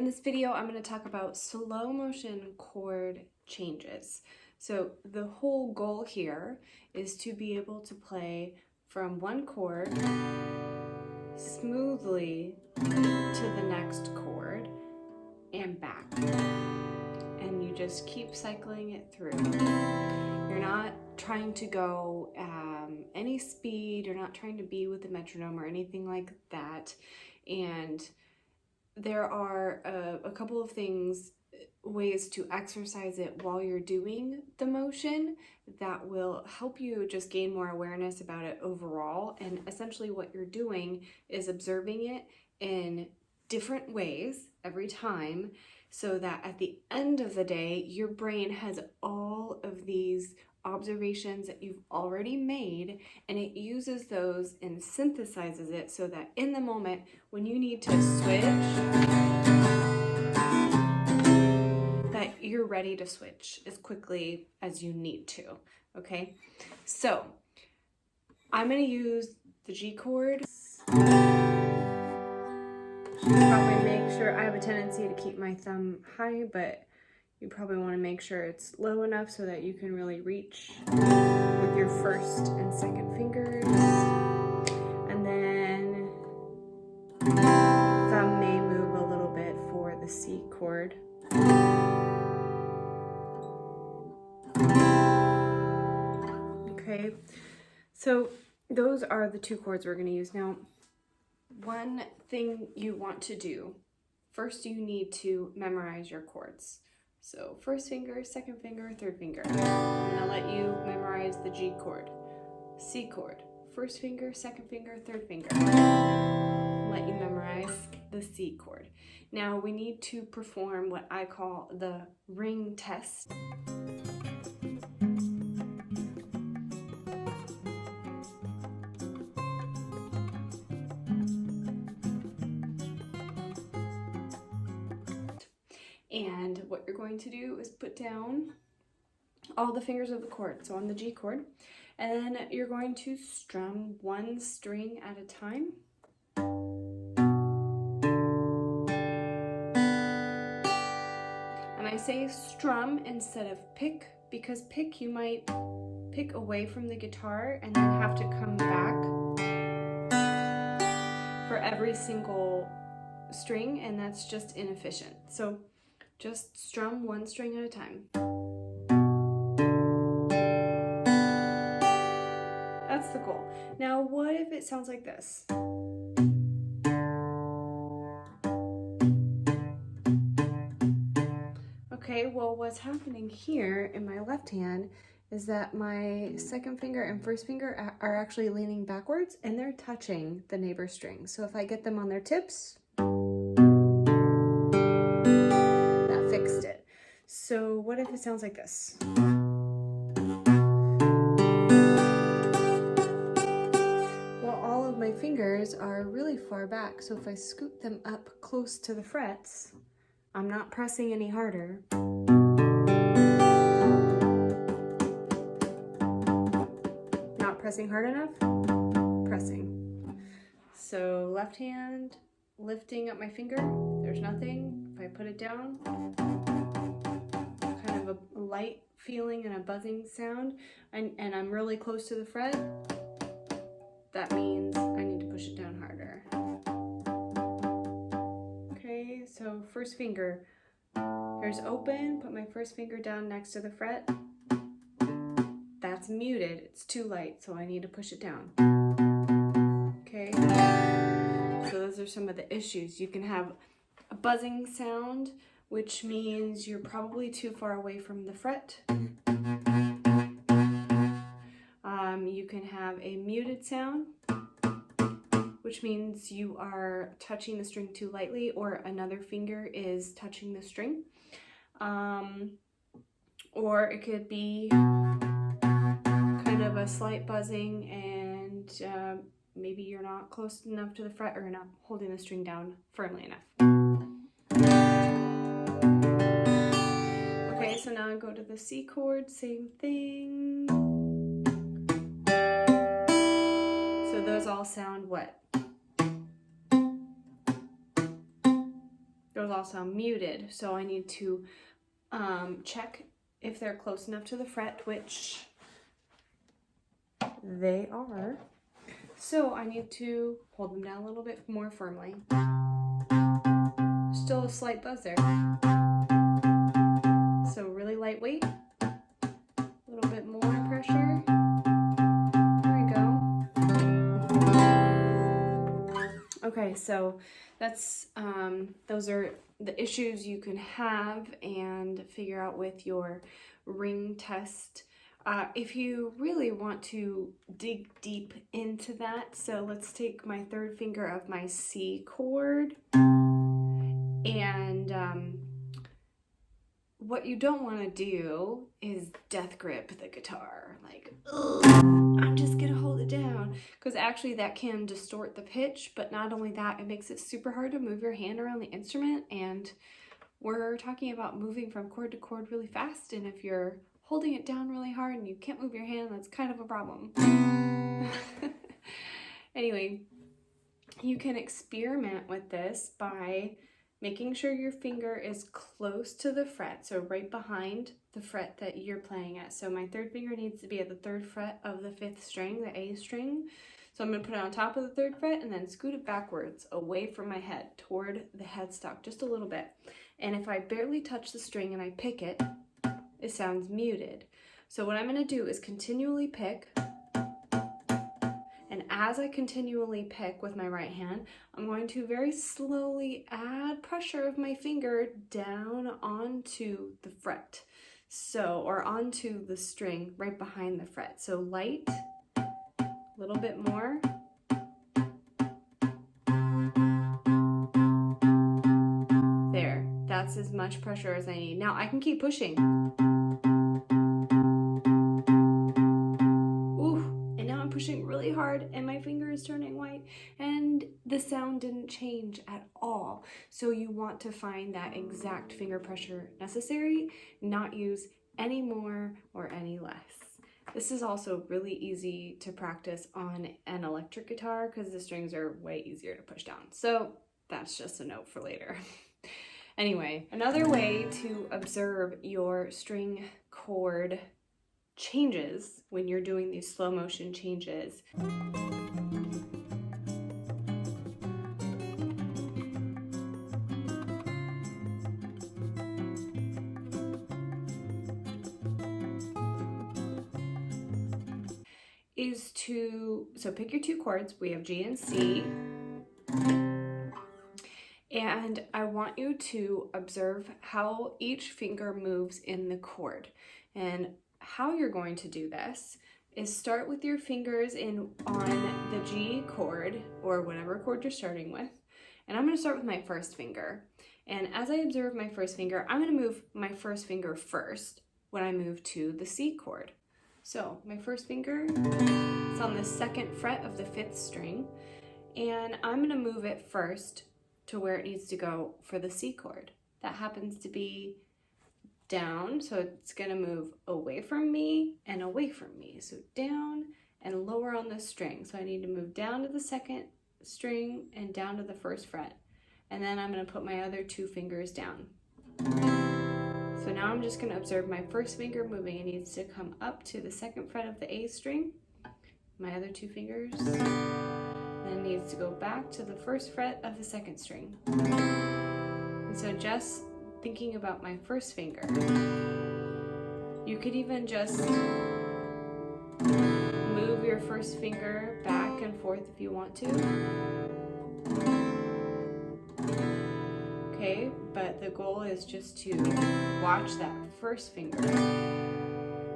In this video, I'm going to talk about slow motion chord changes. So the whole goal here is to be able to play from one chord smoothly to the next chord and back. And you just keep cycling it through. You're not trying to go any speed, you're not trying to be with the metronome or anything like that. And there are a couple of ways to exercise it while you're doing the motion that will help you just gain more awareness about it overall. And essentially what you're doing is observing it in different ways every time, so that at the end of the day, your brain has all of these observations that you've already made, and it uses those and synthesizes it so that in the moment when you need to switch, that you're ready to switch as quickly as you need to. Okay, so I'm going to use the G chord. Should probably make sure, I have a tendency to keep my thumb high, but you probably want to make sure it's low enough so that you can really reach with your first and second fingers. And then thumb may move a little bit for the C chord. Okay, so those are the two chords we're going to use. Now, one thing you want to do, first you need to memorize your chords. So first finger, second finger, third finger. I'm going to let you memorize the G chord, C chord, first finger, second finger, third finger. Let you memorize the C chord. Now we need to perform what I call the ring test. And what you're going to do is put down all the fingers of the chord, so on the G chord, and then you're going to strum one string at a time. And I say strum instead of pick, because pick, you might pick away from the guitar and then have to come back for every single string, and that's just inefficient. So just strum one string at a time. That's the goal. Now, what if it sounds like this? Okay, well, what's happening here in my left hand is that my second finger and first finger are actually leaning backwards and they're touching the neighbor string. So if I get them on their tips, that fixed it. So what if it sounds like this? My fingers are really far back, so if I scoot them up close to the frets, I'm not pressing any harder. Not pressing hard enough? Pressing. So left hand, lifting up my finger, there's nothing. If I put it down, kind of a light feeling and a buzzing sound, and I'm really close to the fret, that means I need to push it down harder. Okay, so first finger, here's open, put my first finger down next to the fret. That's muted, it's too light, so I need to push it down. Okay, so those are some of the issues. You can have a buzzing sound, which means you're probably too far away from the fret. You can have a muted sound, which means you are touching the string too lightly, or another finger is touching the string. Or it could be kind of a slight buzzing and maybe you're not close enough to the fret or not holding the string down firmly enough. Okay, so now I go to the C chord, same thing. Those all sound what? Those all sound muted, so I need to check if they're close enough to the fret, which they are. So I need to hold them down a little bit more firmly. Still a slight buzz there. So really lightweight, a little bit more pressure. There we go. Okay, so that's those are the issues you can have and figure out with your ring test. If you really want to dig deep into that, so let's take my third finger of my C chord, and what you don't want to do is death grip the guitar, like, ugh, I'm just gonna hold it down, because actually that can distort the pitch, but not only that, it makes it super hard to move your hand around the instrument, and we're talking about moving from chord to chord really fast, and if you're holding it down really hard and you can't move your hand, that's kind of a problem. Anyway, you can experiment with this by making sure your finger is close to the fret, so right behind the fret that you're playing at. So my third finger needs to be at the 3rd fret of the 5th string, the A string. So I'm going to put it on top of the 3rd fret and then scoot it backwards away from my head toward the headstock just a little bit. And if I barely touch the string and I pick it, it sounds muted. So what I'm going to do is continually pick, and as I continually pick with my right hand, I'm going to very slowly add pressure of my finger down onto the fret, so, or onto the string right behind the fret. So light, a little bit more. There, that's as much pressure as I need. Now I can keep pushing. Pushing really hard and my finger is turning white and the sound didn't change at all. So you want to find that exact finger pressure necessary, not use any more or any less. This is also really easy to practice on an electric guitar because the strings are way easier to push down. So that's just a note for later. Anyway, another way to observe your string chord changes when you're doing these slow motion changes is to, so pick your 2 chords. We have G and C, and I want you to observe how each finger moves in the chord. And how you're going to do this is start with your fingers on the G chord or whatever chord you're starting with. And I'm going to start with my first finger. And as I observe my first finger, I'm going to move my first finger first when I move to the C chord. So my first finger is on the 2nd fret of the 5th string, and I'm going to move it first to where it needs to go for the C chord. That happens to be down, so it's going to move away from me and away from me. So down and lower on the string. So I need to move down to the 2nd string and down to the 1st fret. And then I'm going to put my other 2 fingers down. So now I'm just going to observe my first finger moving. It needs to come up to the 2nd fret of the A string. My other 2 fingers. Then it needs to go back to the 1st fret of the 2nd string. And so just thinking about my first finger, you could even just move your first finger back and forth if you want to. Okay, but the goal is just to watch that first finger.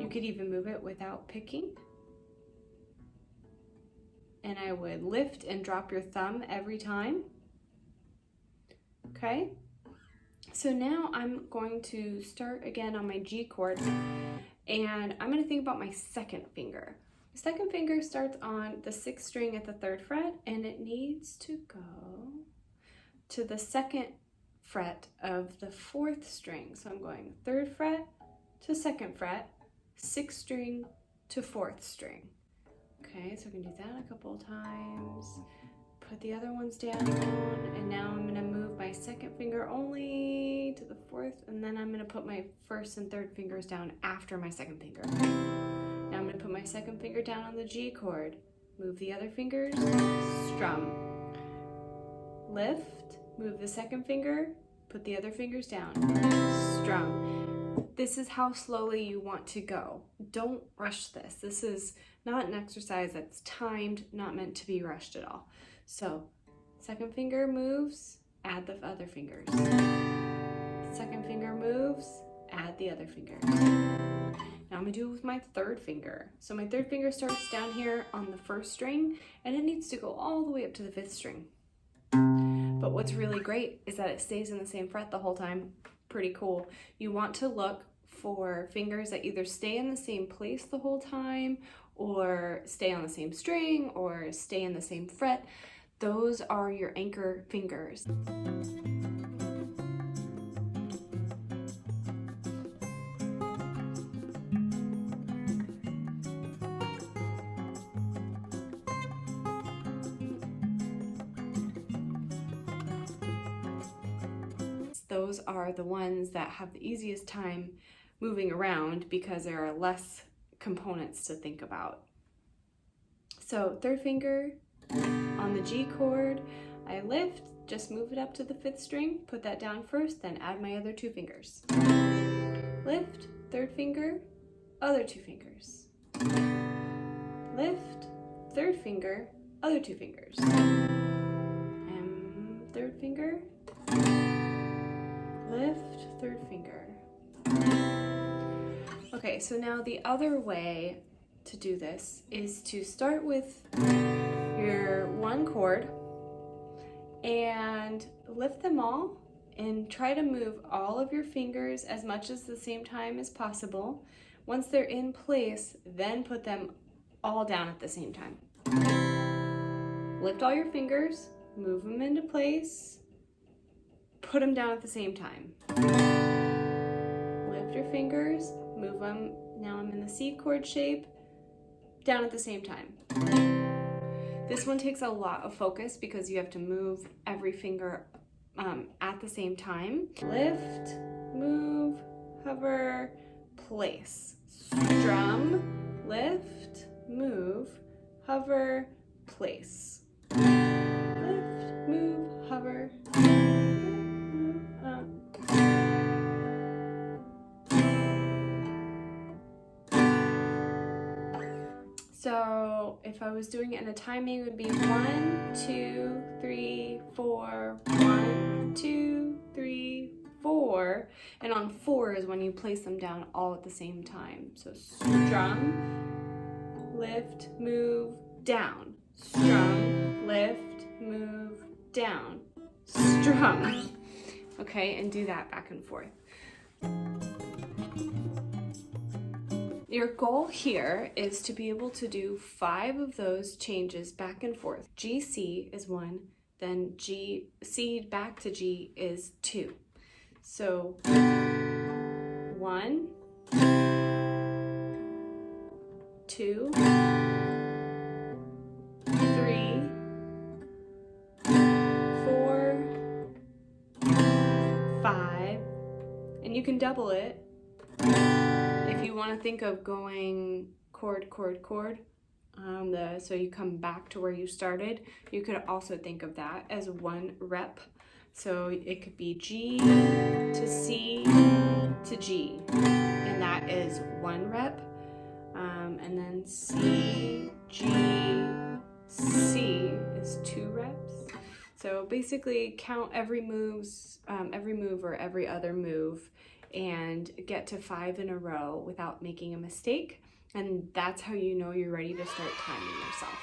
You could even move it without picking. And I would lift and drop your thumb every time. Okay? So now I'm going to start again on my G chord, and I'm going to think about my 2nd finger. The 2nd finger starts on the 6th string at the 3rd fret, and it needs to go to the 2nd fret of the 4th string. So I'm going 3rd fret to 2nd fret, 6th string to 4th string. Okay, so I can do that a couple of times. Put the other ones down, and now I'm going to move my my second finger only to the fourth, and then I'm gonna put my first and third fingers down after my second finger. Now I'm gonna put my second finger down on the G chord, move the other fingers, strum, lift, move the second finger, put the other fingers down, strum. This is how slowly you want to go. Don't rush this. This is not an exercise that's timed, not meant to be rushed at all. So, second finger moves, add the other fingers. Second finger moves, add the other fingers. Now I'm gonna do it with my third finger. So my third finger starts down here on the first string, and it needs to go all the way up to the fifth string. But what's really great is that it stays in the same fret the whole time. Pretty cool. You want to look for fingers that either stay in the same place the whole time, or stay on the same string, or stay in the same fret. Those are your anchor fingers. Those are the ones that have the easiest time moving around because there are less components to think about. So third finger on the G chord, I lift, just move it up to the fifth string, put that down first, then add my other two fingers. Lift, third finger, other two fingers. Lift, third finger, other two fingers. And third finger, lift, third finger. Okay, so now the other way to do this is to start with your one chord and lift them all and try to move all of your fingers as much as the same time as possible. Once they're in place, then put them all down at the same time. Lift all your fingers, move them into place, put them down at the same time. Lift your fingers, move them, now I'm in the C chord shape, down at the same time. This one takes a lot of focus because you have to move every finger at the same time. Lift, move, hover, place. Strum, lift, move, hover, place. Lift, move, hover, So if I was doing it in a timing, it would be 1, 2, 3, 4, 1, 2, 3, 4. And on 4 is when you place them down all at the same time. So strum, lift, move, down. Strum, lift, move, down. Strum. Okay, and do that back and forth. Your goal here is to be able to do 5 of those changes back and forth. G, C is 1, then G, C back to G is 2. So 1, 2, 3, 4, 5, and you can double it. If you want to think of going chord, chord, chord, so you come back to where you started, you could also think of that as one rep. So it could be G to C to G, and that is 1 rep. And then C, G, C is 2 reps. So basically count every move or every other move and get to 5 in a row without making a mistake. And that's how you know you're ready to start timing yourself.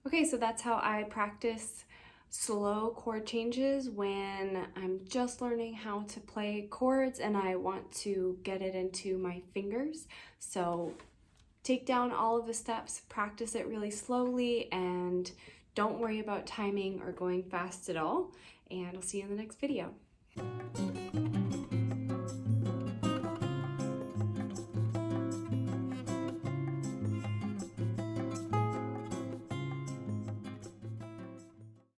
Okay, so that's how I practice slow chord changes when I'm just learning how to play chords and I want to get it into my fingers. So take down all of the steps, practice it really slowly, and don't worry about timing or going fast at all. And I'll see you in the next video.